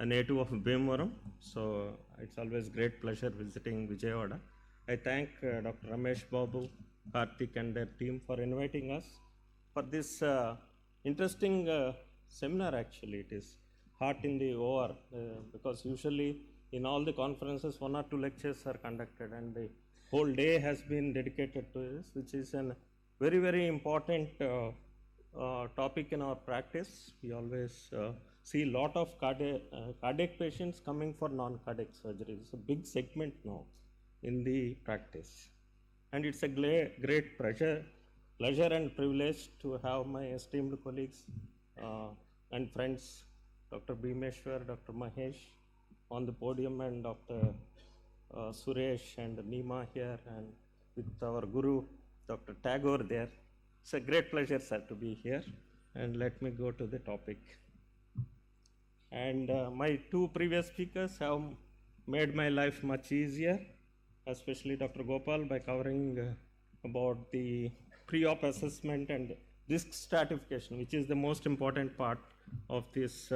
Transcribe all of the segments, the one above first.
a native of Bhimavaram, so it's always great pleasure visiting Vijayawada. I thank Dr. Ramesh Babu, Karthik and their team for inviting us for this interesting seminar. Actually, it is Heart in the OR because usually in all the conferences 1 or 2 lectures are conducted and the whole day has been dedicated to this, which is a very important topic in our practice. We always see a lot of cardiac patients coming for non-cardiac surgery. It's a big segment now in the practice, and it's a great pleasure and privilege to have my esteemed colleagues and friends, Dr. Bhimeshwar, Dr. Mahesh on the podium, and Dr. Suresh and Nima here, and with our Guru, Dr. Tagore there. It's a great pleasure, sir, to be here. And let me go to the topic. And my two previous speakers have made my life much easier, especially Dr. Gopal, by covering about the pre-op assessment and risk stratification, which is the most important part of this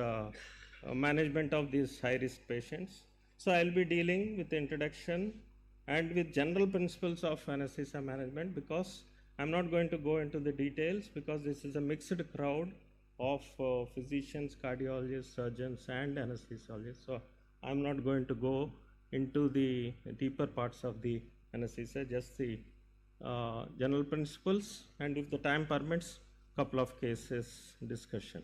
management of these high-risk patients. So I'll be dealing with the introduction and with general principles of anesthesia management, because I'm not going to go into the details because this is a mixed crowd of physicians, cardiologists, surgeons and anesthesiologists. So I'm not going to go into the deeper parts of the anesthesia, just the general principles, and if the time permits, couple of cases discussion.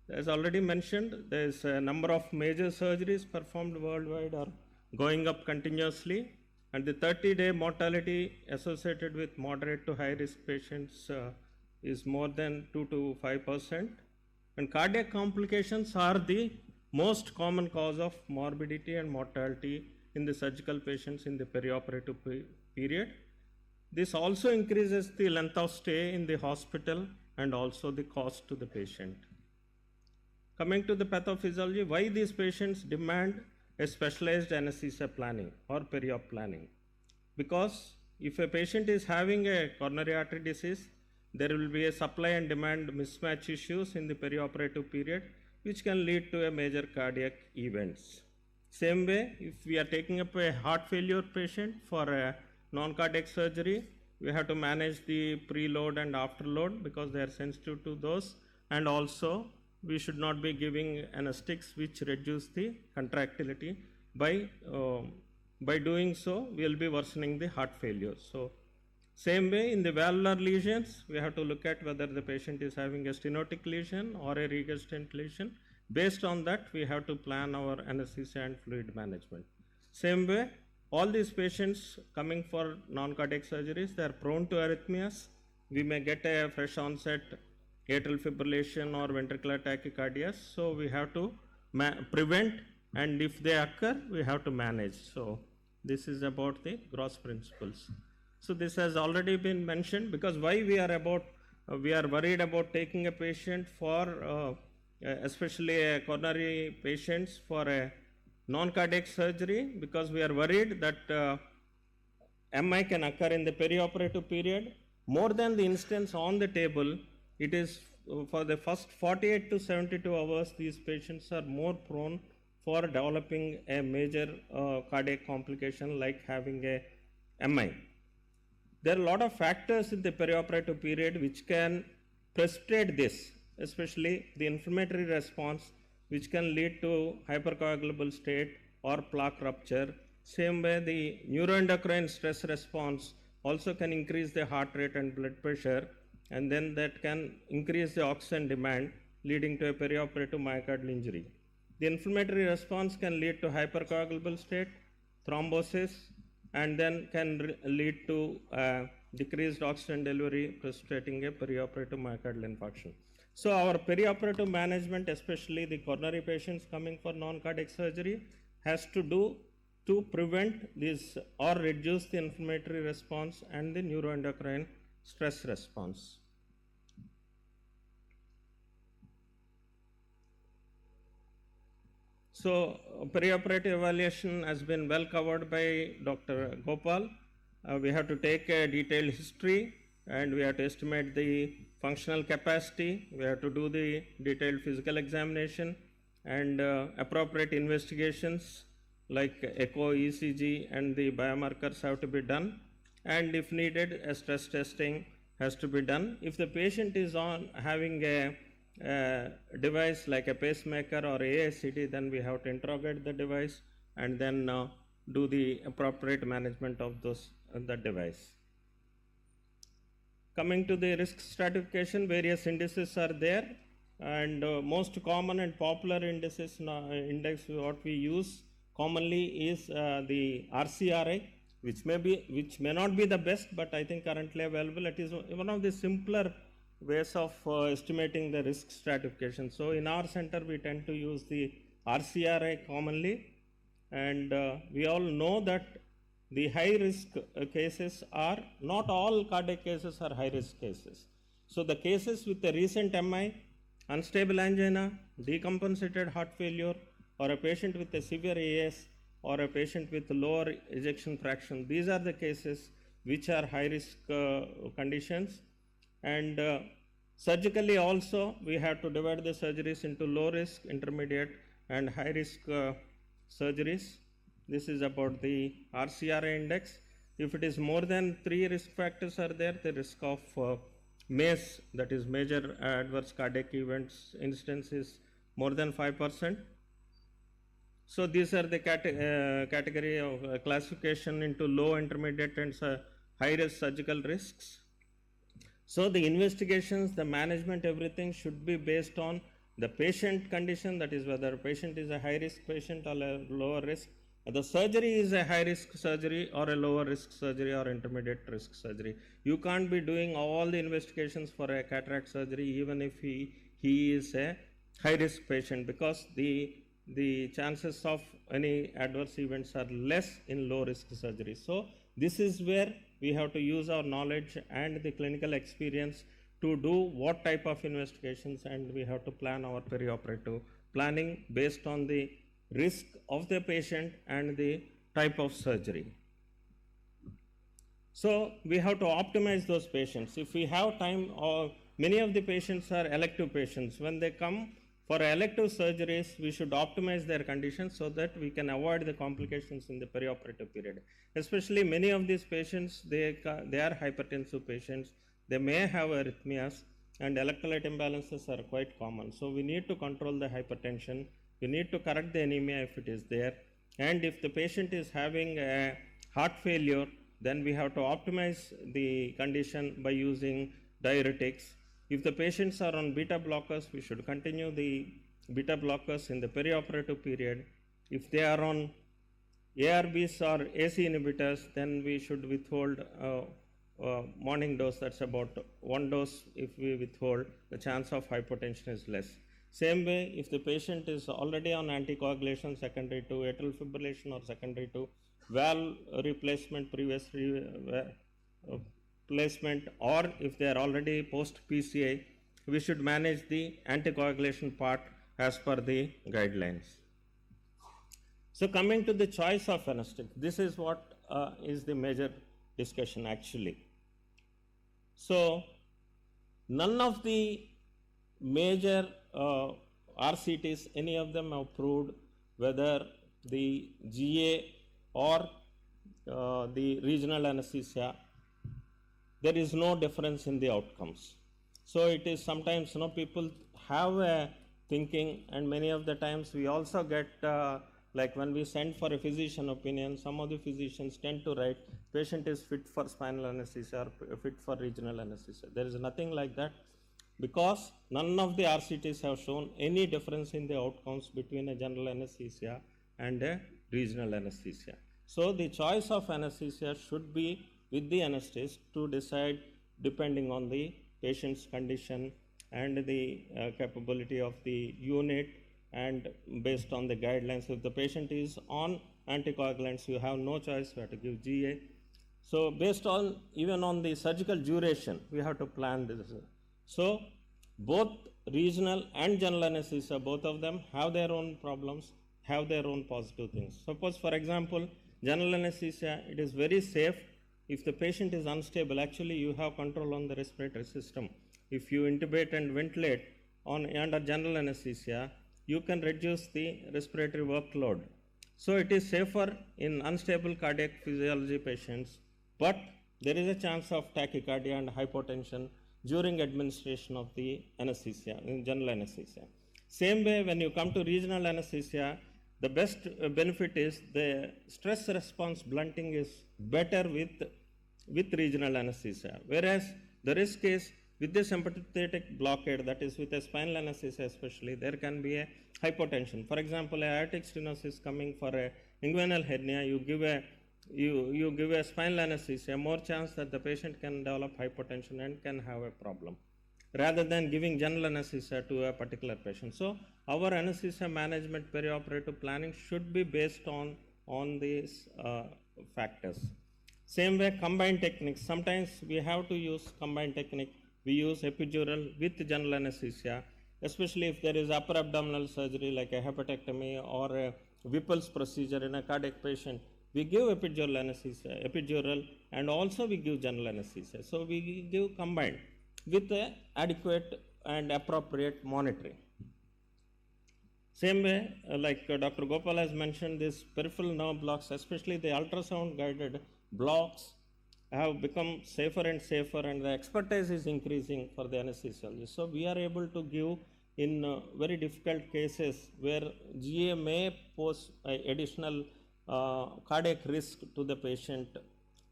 As already mentioned, there is a number of major surgeries performed worldwide are going up continuously, and the 30-day mortality associated with moderate to high risk patients is more than 2 to 5%, and cardiac complications are the most common cause of morbidity and mortality in the surgical patients in the perioperative period. This also increases the length of stay in the hospital and also the cost to the patient. Coming to the pathophysiology, why these patients demand a specialized anesthesia planning or peri-op planning? Because if a patient is having a coronary artery disease, there will be a supply and demand mismatch issues in the perioperative period, which can lead to a major cardiac events. Same way, if we are taking up a heart failure patient for a non-cardiac surgery, we have to manage the preload and afterload because they are sensitive to those, and also we should not be giving anesthetics which reduce the contractility. By doing so, we will be worsening the heart failure. So same way in the valvular lesions, we have to look at whether the patient is having a stenotic lesion or a regurgitant lesion. Based on that, we have to plan our anesthesia and fluid management. Same way, all these patients coming for non-cardiac surgeries, they are prone to arrhythmias. We may get a fresh onset atrial fibrillation or ventricular tachycardia, so we have to prevent, and if they occur, we have to manage. So this is about the gross principles. So this has already been mentioned, because why we are worried about taking a patient for especially a coronary patients for a non-cardiac surgery, because we are worried that MI can occur in the perioperative period. More than the instance on the table, it is for the first 48 to 72 hours, these patients are more prone for developing a major cardiac complication like having a MI. There are a lot of factors in the perioperative period which can precipitate this, especially the inflammatory response, which can lead to hypercoagulable state or plaque rupture. Same way, the neuroendocrine stress response also can increase the heart rate and blood pressure, and then that can increase the oxygen demand, leading to a perioperative myocardial injury. The inflammatory response can lead to hypercoagulable state, thrombosis, and then can lead to decreased oxygen delivery, precipitating a perioperative myocardial infarction. So our perioperative management, especially the coronary patients coming for non-cardiac surgery, has to do to prevent this or reduce the inflammatory response and the neuroendocrine stress response. So perioperative evaluation has been well covered by Dr. Gopal. We have to take a detailed history, and we have to estimate the functional capacity. We have to do the detailed physical examination, and appropriate investigations like echo, ECG, and the biomarkers have to be done, and if needed, a stress testing has to be done. If the patient is on having a device like a pacemaker or ASCT, then we have to interrogate the device and then do the appropriate management of the device. Coming to the risk stratification, various indices are there, and most common and popular indices index what we use commonly is the RCRA, which may not be the best, but I think currently available. It is one of the simpler ways of estimating the risk stratification. So in our center we tend to use the RCRA commonly, and we all know that the high risk cases are, not all cardiac cases are high risk cases. So the cases with a recent MI, unstable angina, decompensated heart failure, or a patient with a severe AS, or a patient with lower ejection fraction, these are the cases which are high risk conditions. And surgically also we have to divide the surgeries into low risk, intermediate, and high risk surgeries. This is about the RCRA index. If it is more than 3 risk factors are there, the risk of MACE, that is major adverse cardiac events incidence, is more than 5%. So these are the category of classification into low, intermediate, and high risk surgical risks. So the investigations, the management, everything should be based on the patient condition, that is whether patient is a high risk patient or a lower risk. The surgery is a high risk surgery or a lower risk surgery or intermediate risk surgery. You can't be doing all the investigations for a cataract surgery even if he is a high risk patient, because the chances of any adverse events are less in low risk surgery. So this is where we have to use our knowledge and the clinical experience to do what type of investigations, and we have to plan our perioperative planning based on the risk of the patient and the type of surgery. So we have to optimize those patients. If we have time, or many of the patients are elective patients, when they come for elective surgeries, we should optimize their conditions so that we can avoid the complications in the perioperative period. Especially many of these patients, they are hypertensive patients, they may have arrhythmias, and electrolyte imbalances are quite common. So we need to control the hypertension, we need to correct the anemia if it is there, and if the patient is having a heart failure, then we have to optimize the condition by using diuretics. If the patients are on beta blockers, we should continue the beta blockers in the perioperative period. If they are on ARBs or AC inhibitors, then we should withhold morning dose, that's about 1 dose. If we withhold, the chance of hypotension is less. Same way, if the patient is already on anticoagulation secondary to atrial fibrillation or secondary to valve replacement, previous placement, or if they are already post PCI, we should manage the anticoagulation part as per the guidelines. So coming to the choice of anesthetic, this is what is the major discussion actually. So none of the major RCTs, any of them have proved whether the GA or the regional anesthesia, there is no difference in the outcomes. So it is sometimes, people have a thinking, and many of the times we also get like when we send for a physician opinion, some of the physicians tend to write patient is fit for spinal anesthesia or fit for regional anesthesia. There is nothing like that, because none of the RCTs have shown any difference in the outcomes between a general anesthesia and a regional anesthesia. So the choice of anesthesia should be with the anesthetist to decide depending on the patient's condition and the capability of the unit, and based on the guidelines. If the patient is on anticoagulants, you have no choice, you have to give GA. So based on, even on the surgical duration, we have to plan this. So both regional and general anesthesia, both of them have their own problems, have their own positive things. Suppose, for example, general anesthesia, it is very safe. If the patient is unstable, actually you have control on the respiratory system. If you intubate and ventilate under general anesthesia, you can reduce the respiratory workload. So it is safer in unstable cardiac physiology patients, but there is a chance of tachycardia and hypotension during administration of the anesthesia, in general anesthesia. Same way, when you come to regional anesthesia, the best benefit is the stress response blunting is better with regional anesthesia, whereas the risk is with the sympathetic blockade, that is with a spinal anesthesia especially, there can be a hypotension. For example, aortic stenosis coming for a inguinal hernia, you give a spinal anesthesia, more chance that the patient can develop hypotension and can have a problem, rather than giving general anesthesia to a particular patient. So our anesthesia management perioperative planning should be based on these factors. Same way, combined techniques. Sometimes we have to use combined technique. We use epidural with general anesthesia, especially if there is upper abdominal surgery like a hepatectomy or a Whipple's procedure in a cardiac patient. We give epidural, and also we give general anesthesia. So we give combined with adequate and appropriate monitoring. Same way, like Dr. Gopal has mentioned, these peripheral nerve blocks, especially the ultrasound guided blocks, have become safer and safer, and the expertise is increasing for the anesthesiologist. So we are able to give in very difficult cases where GA may pose additional cardiac risk to the patient.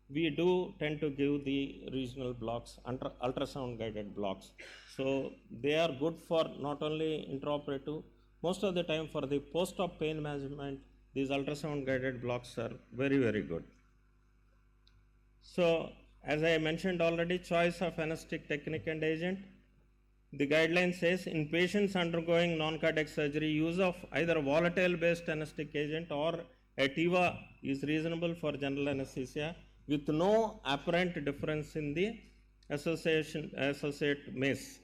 We do tend to give the regional blocks, ultrasound guided blocks. So they are good for not only intraoperative, most of the time for the post-op pain management, these ultrasound guided blocks are very, very good. So as I mentioned already, choice of anesthetic technique and agent. The guideline says in patients undergoing non-cardiac surgery, use of either volatile based anesthetic agent or a TIVA is reasonable for general anesthesia with no apparent difference in the associate MACE.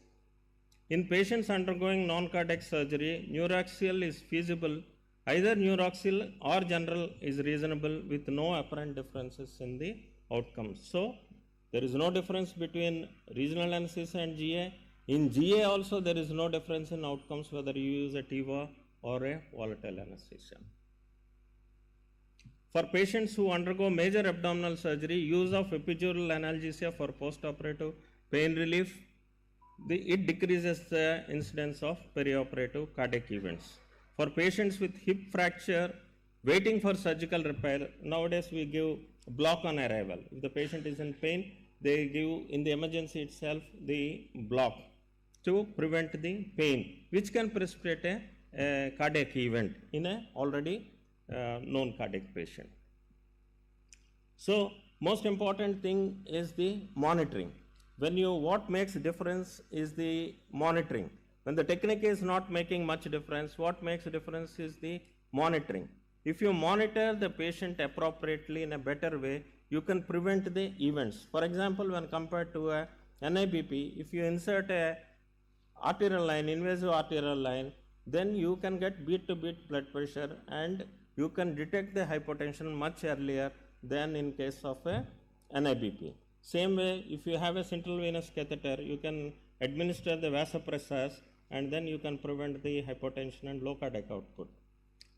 In patients undergoing non-cardiac surgery, neuraxial is feasible. Either neuraxial or general is reasonable with no apparent differences in the outcomes. So there is no difference between regional anesthesia and GA. In GA also there is no difference in outcomes whether you use a TIVA or a volatile anesthesia. For patients who undergo major abdominal surgery, use of epidural analgesia for postoperative pain relief, it decreases the incidence of perioperative cardiac events. For patients with hip fracture waiting for surgical repair, nowadays we give block on arrival. If the patient is in pain, they give in the emergency itself the block to prevent the pain, which can precipitate a cardiac event in a already known cardiac patient. So most important thing is the monitoring. What makes difference is the monitoring. When the technique is not making much difference, what makes a difference is the monitoring. If you monitor the patient appropriately in a better way, you can prevent the events. For example, when compared to a NIBP, if you insert a arterial line, invasive arterial line, then you can get beat to beat blood pressure and you can detect the hypotension much earlier than in case of a NIBP. Same way, if you have a central venous catheter, you can administer the vasopressors and then you can prevent the hypotension and low cardiac output.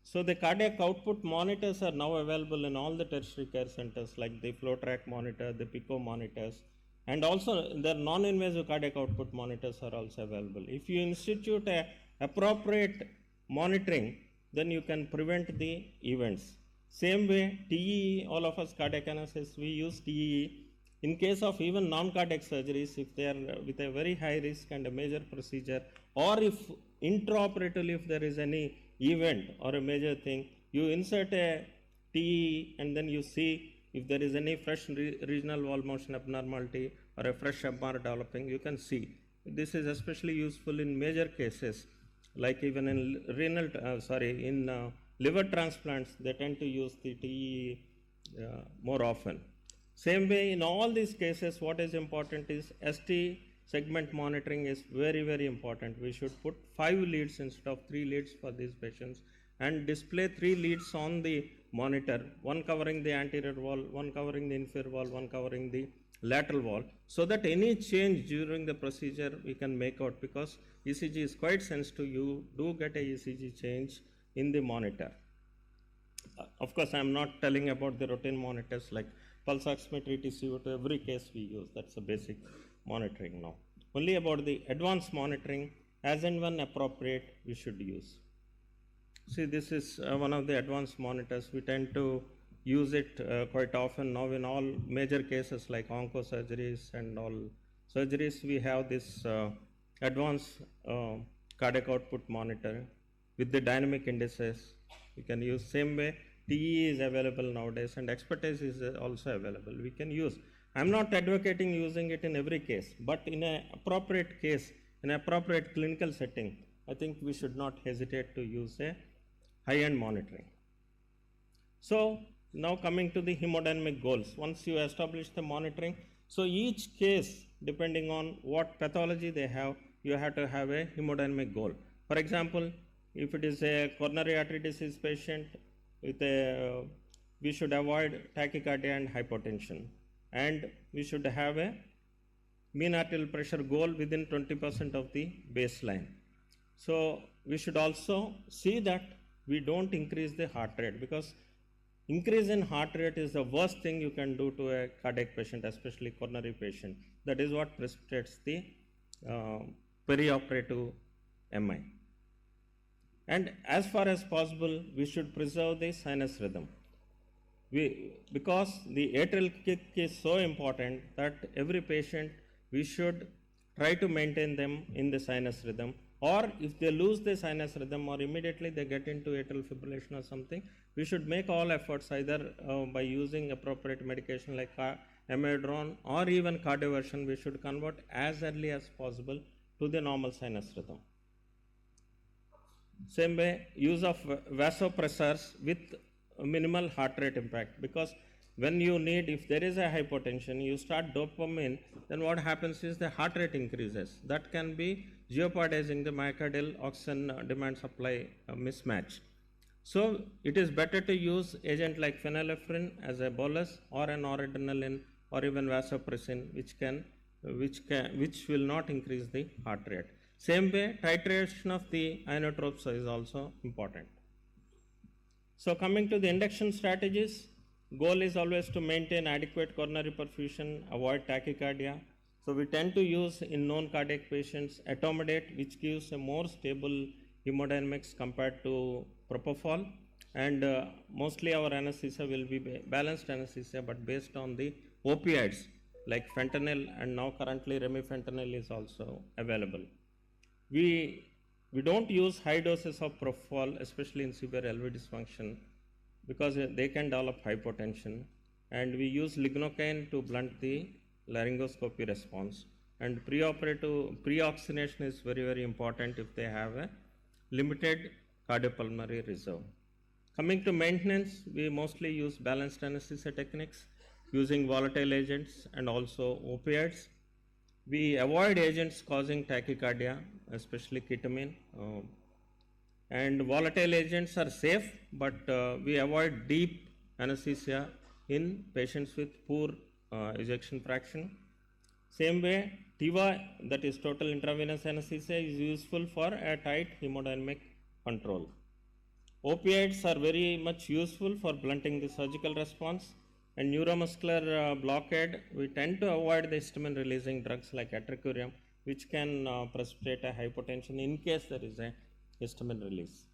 So the cardiac output monitors are now available in all the tertiary care centers, like the flow track monitor, the PICO monitors, and also the non-invasive cardiac output monitors are also available. If you institute a appropriate monitoring, then you can prevent the events. Same way, TEE, all of us cardiac anesthetists, we use TEE. In case of even non-cardiac surgeries, if they are with a very high risk and a major procedure, or if intraoperatively if there is any event or a major thing, you insert a TEE and then you see if there is any fresh regional wall motion abnormality or a fresh MR developing, you can see. This is especially useful in major cases, like even in liver transplants, they tend to use the TEE more often. Same way, in all these cases, what is important is ST segment monitoring is very, very important. We should put 5 leads instead of 3 leads for these patients and display 3 leads on the monitor, one covering the anterior wall, one covering the inferior wall, one covering the lateral wall, so that any change during the procedure we can make out, because ECG is quite sensitive. You do get a ECG change in the monitor. Of course, I am not telling about the routine monitors like pulse oximetry, TCO2, every case we use. That's a basic monitoring now. Only about the advanced monitoring, as and when appropriate, we should use. See, this is one of the advanced monitors. We tend to use it quite often now in all major cases like onco surgeries and all surgeries. We have this advanced cardiac output monitor with the dynamic indices. We can use same way. TE is available nowadays, and expertise is also available. We can use. I'm not advocating using it in every case, but in an appropriate case, in an appropriate clinical setting, I think we should not hesitate to use a high-end monitoring. So now coming to the hemodynamic goals. Once you establish the monitoring, so each case, depending on what pathology they have, you have to have a hemodynamic goal. For example, if it is a coronary artery disease patient, we should avoid tachycardia and hypotension, and we should have a mean arterial pressure goal within 20% of the baseline. So we should also see that we don't increase the heart rate, because increase in heart rate is the worst thing you can do to a cardiac patient, especially coronary patient. That is what precipitates the perioperative MI. And as far as possible, we should preserve the sinus rhythm. Because the atrial kick is so important that every patient, we should try to maintain them in the sinus rhythm. Or if they lose the sinus rhythm or immediately they get into atrial fibrillation or something, we should make all efforts either by using appropriate medication like amiodarone or even cardioversion. We should convert as early as possible to the normal sinus rhythm. Same way, use of vasopressors with minimal heart rate impact, because when you need, if there is a hypotension, you start dopamine, then what happens is the heart rate increases. That can be jeopardizing the myocardial oxygen demand supply mismatch. So it is better to use agent like phenylephrine as a bolus, or an noradrenaline, or even vasopressin, which will not increase the heart rate. Same way, titration of the inotropes is also important. So coming to the induction strategies, goal is always to maintain adequate coronary perfusion, avoid tachycardia. So we tend to use in non-cardiac patients etomidate, which gives a more stable hemodynamics compared to propofol, and mostly our anesthesia will be balanced anesthesia, but based on the opioids like fentanyl, and now currently remifentanil is also available. We don't use high doses of propofol, especially in severe LV dysfunction, because they can develop hypotension, and we use lignocaine to blunt the laryngoscopy response. And pre-oxygenation is very, very important if they have a limited cardiopulmonary reserve. Coming to maintenance, we mostly use balanced anesthesia techniques using volatile agents and also opioids. We avoid agents causing tachycardia, especially ketamine. And volatile agents are safe, but we avoid deep anesthesia in patients with poor ejection fraction. Same way, TIVA, that is total intravenous anesthesia, is useful for a tight hemodynamic control. Opioids are very much useful for blunting the surgical response. And neuromuscular blockade, we tend to avoid the histamine releasing drugs like atracurium, which can precipitate a hypotension in case there is a histamine release.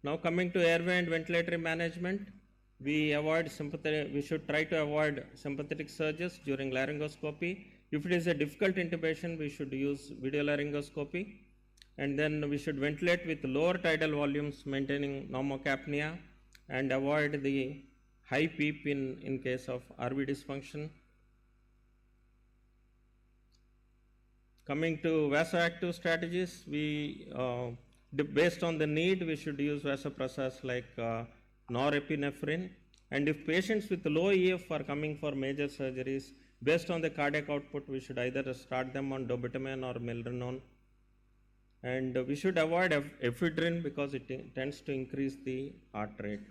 Now coming to airway and ventilatory management, we should try to avoid sympathetic surges during laryngoscopy. If it is a difficult intubation, we should use video laryngoscopy, and then we should ventilate with lower tidal volumes, maintaining pneumocapnia, and avoid the high PEEP in case of RV dysfunction. Coming to vasoactive strategies, based on the need, we should use vasopressors like norepinephrine. And if patients with low EF are coming for major surgeries, based on the cardiac output, we should either start them on dobutamine or milrinone. And we should avoid ephedrine because it tends to increase the heart rate.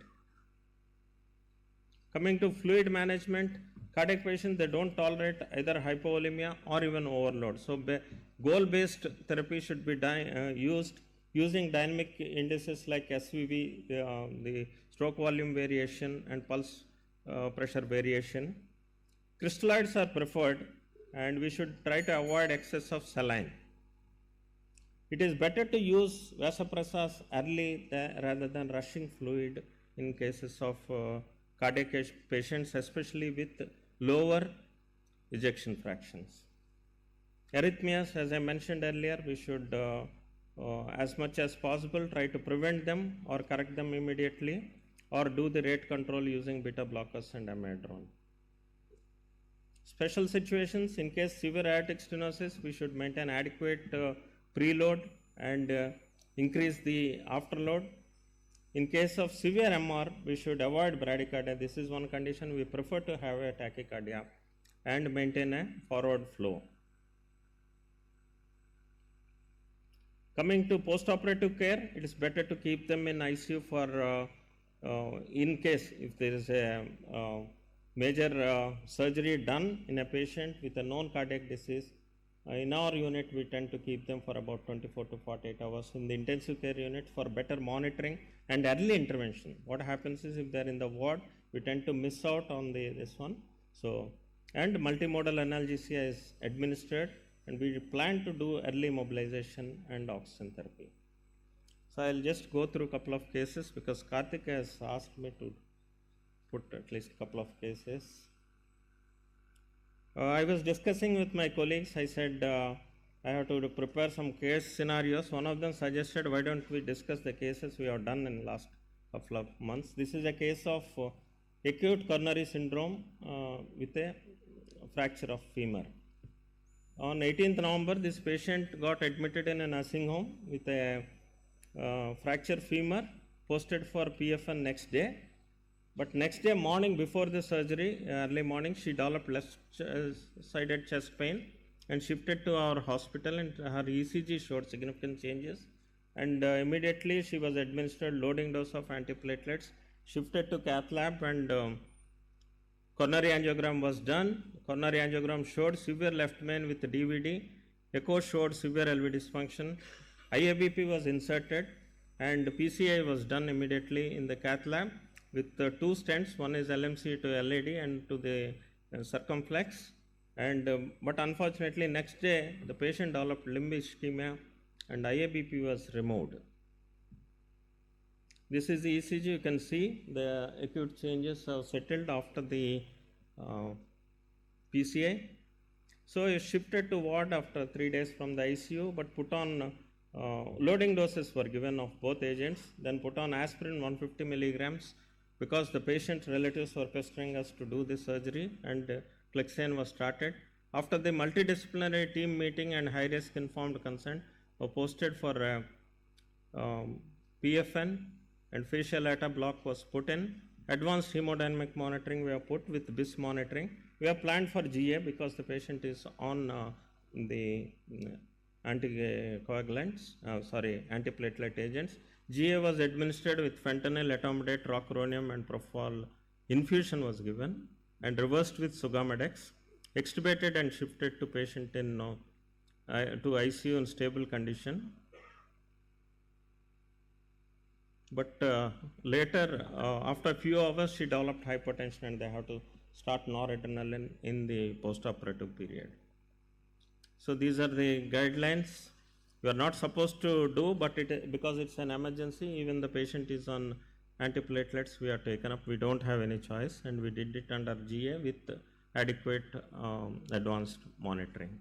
Coming to fluid management, cardiac patients, they don't tolerate either hypovolemia or even overload. So goal-based therapy should be used using dynamic indices like SVV, the stroke volume variation, and pulse pressure variation. Crystalloids are preferred, and we should try to avoid excess of saline. It is better to use vasopressors early rather than rushing fluid in cases of cardiac patients, especially with lower ejection fractions. Arrhythmias, as I mentioned earlier, we should as much as possible try to prevent them or correct them immediately, or do the rate control using beta blockers and amiodarone. Special situations, in case severe aortic stenosis, we should maintain adequate preload and increase the afterload. In case of severe MR, we should avoid bradycardia. This is one condition we prefer to have a tachycardia and maintain a forward flow. Coming to postoperative care, it is better to keep them in ICU for in case if there is a major surgery done in a patient with a known cardiac disease. In our unit, we tend to keep them for about 24 to 48 hours in the intensive care unit for better monitoring and early intervention. What happens is if they are in the ward, we tend to miss out on this one. So, and multimodal analgesia is administered, and we plan to do early mobilization and oxygen therapy. So, I will just go through a couple of cases because Karthik has asked me to put at least a couple of cases. I was discussing with my colleagues. I said I have to prepare some case scenarios. One of them suggested, why don't we discuss the cases we have done in the last couple of months. This is a case of acute coronary syndrome with a fracture of femur. On 18th November, this patient got admitted in a nursing home with a fractured femur, posted for PFN next day. But next day morning before the surgery, early morning, she developed left-sided chest pain and shifted to our hospital, and her ECG showed significant changes. And immediately she was administered loading dose of antiplatelets, shifted to cath lab, and coronary angiogram was done. Coronary angiogram showed severe left main with DVD. Echo showed severe LV dysfunction. IABP was inserted, and PCI was done immediately in the cath lab with two stents. One is LMC to LAD and to the circumflex. And but unfortunately, next day the patient developed limb ischemia, and IABP was removed. This is the ECG. You can see the acute changes have settled after the PCI. So it shifted to ward after 3 days from the ICU, but put on loading doses were given of both agents, then put on aspirin 150 milligrams because the patient's relatives were pestering us to do this surgery, and Clexane was started. After the multidisciplinary team meeting and high risk informed consent were posted for PFN, and facial ATA block was put in. Advanced hemodynamic monitoring we have put with BIS monitoring. We have planned for GA because the patient is on the anticoagulants, antiplatelet agents. GA was administered with fentanyl, etomidate, rocuronium, and propofol. Infusion was given and reversed with sugammadex. Extubated and shifted to patient in to ICU in stable condition. But later, after a few hours, she developed hypertension, and they have to start noradrenaline in the postoperative period. So these are the guidelines. We are not supposed to do, but because it's an emergency, even the patient is on antiplatelets, we are taken up. We don't have any choice, and we did it under GA with adequate advanced monitoring.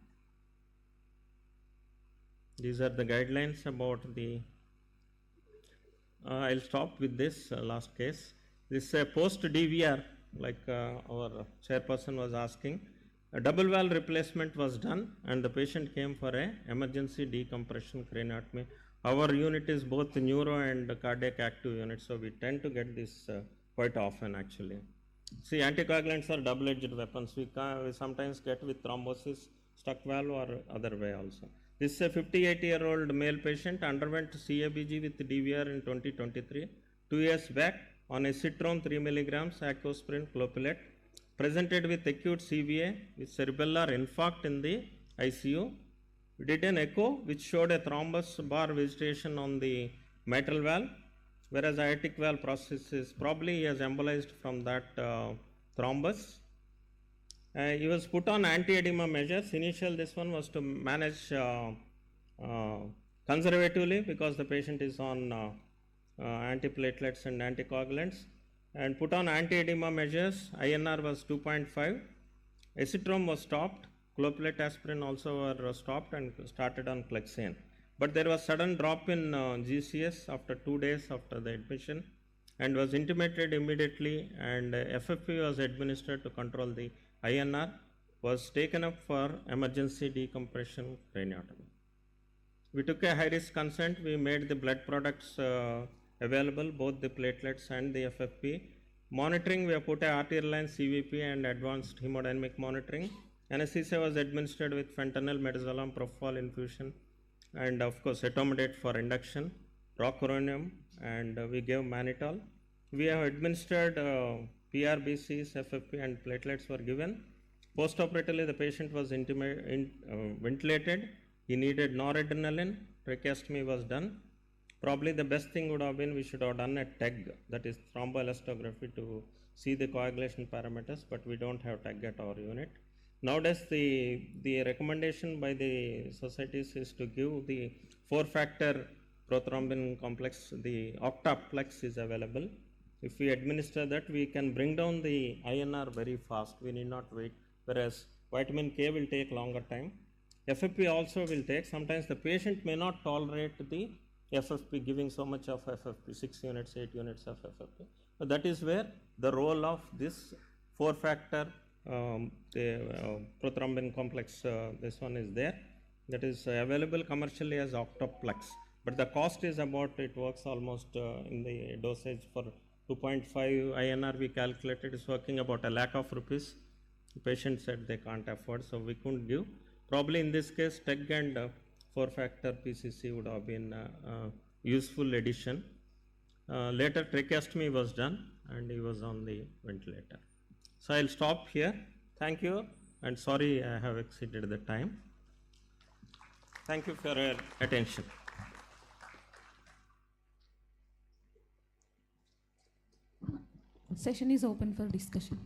These are the guidelines about the I'll stop with this last case. This is a post DVR, like our chairperson was asking. A double valve replacement was done, and the patient came for a emergency decompression craniotomy. Our unit is both neuro and cardiac active unit, so we tend to get this quite often actually. See, anticoagulants are double-edged weapons. We sometimes get with thrombosis, stuck valve, or other way also. This is a 58-year-old male patient, underwent CABG with DVR in 2023. 2 years back on a citrone 3 milligrams, acosprin, clopilate. presented with acute CVA with cerebellar infarct in the ICU. We did an echo which showed a thrombus bar vegetation on the mitral valve, whereas aortic valve process is probably he has embolized from that thrombus. He was put on anti-edema measures. Initial this one was to manage conservatively because the patient is on antiplatelets and anticoagulants, and put on anti-edema measures. INR was 2.5. Acetylene was stopped. Clopidogrel aspirin also were stopped and started on Clexane. But there was sudden drop in GCS after 2 days after the admission and was intubated immediately, and FFP was administered to control the INR, was taken up for emergency decompression craniotomy. We took a high risk consent. We made the blood products available, both the platelets and the FFP. Monitoring, we have put a arterial line CVP and advanced hemodynamic monitoring. Anesthesia was administered with fentanyl, midazolam, propofol infusion, and of course etomidate for induction, rocuronium, and we gave mannitol. We have administered PRBCs, FFP, and platelets were given. Postoperatively, the patient was ventilated. He needed noradrenaline. Tracheostomy was done. Probably the best thing would have been we should have done a TEG, that is thromboelastography, to see the coagulation parameters, but we don't have TEG at our unit. Nowadays, the recommendation by the societies is to give the 4-factor prothrombin complex. The octaplex is available. If we administer that, we can bring down the INR very fast. We need not wait, whereas vitamin K will take longer time. FFP also will take. Sometimes the patient may not tolerate the FFP, giving so much of FFP, 6 units, 8 units of FFP. But that is where the role of this 4-factor prothrombin complex, this one is there. That is available commercially as octaplex. But the cost is about, it works almost in the dosage for 2.5 INR we calculated is working about ₹1,00,000. The patient said they can't afford, so we couldn't give. Probably in this case, TEG and 4-factor PCC would have been a useful addition. Later tracheostomy was done and he was on the ventilator. So I'll stop here. Thank you, and sorry I have exceeded the time. Thank you for your attention. Session is open for discussion.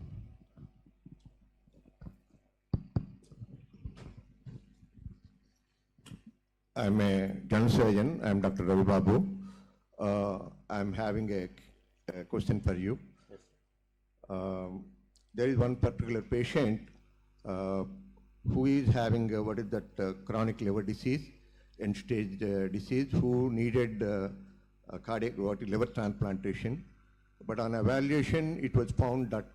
I'm a general surgeon. I'm Dr. Ravi Babu. I'm having a question for you. Yes. There is one particular patient who is having what is that chronic liver disease, end-stage disease, who needed cardiac liver transplantation. But on evaluation, it was found that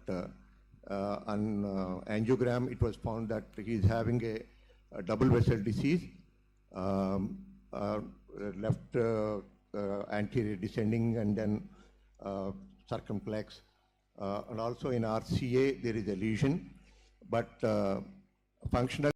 on angiogram, it was found that he is having a double vessel disease, left anterior descending and then circumflex. And also in RCA, there is a lesion, but functional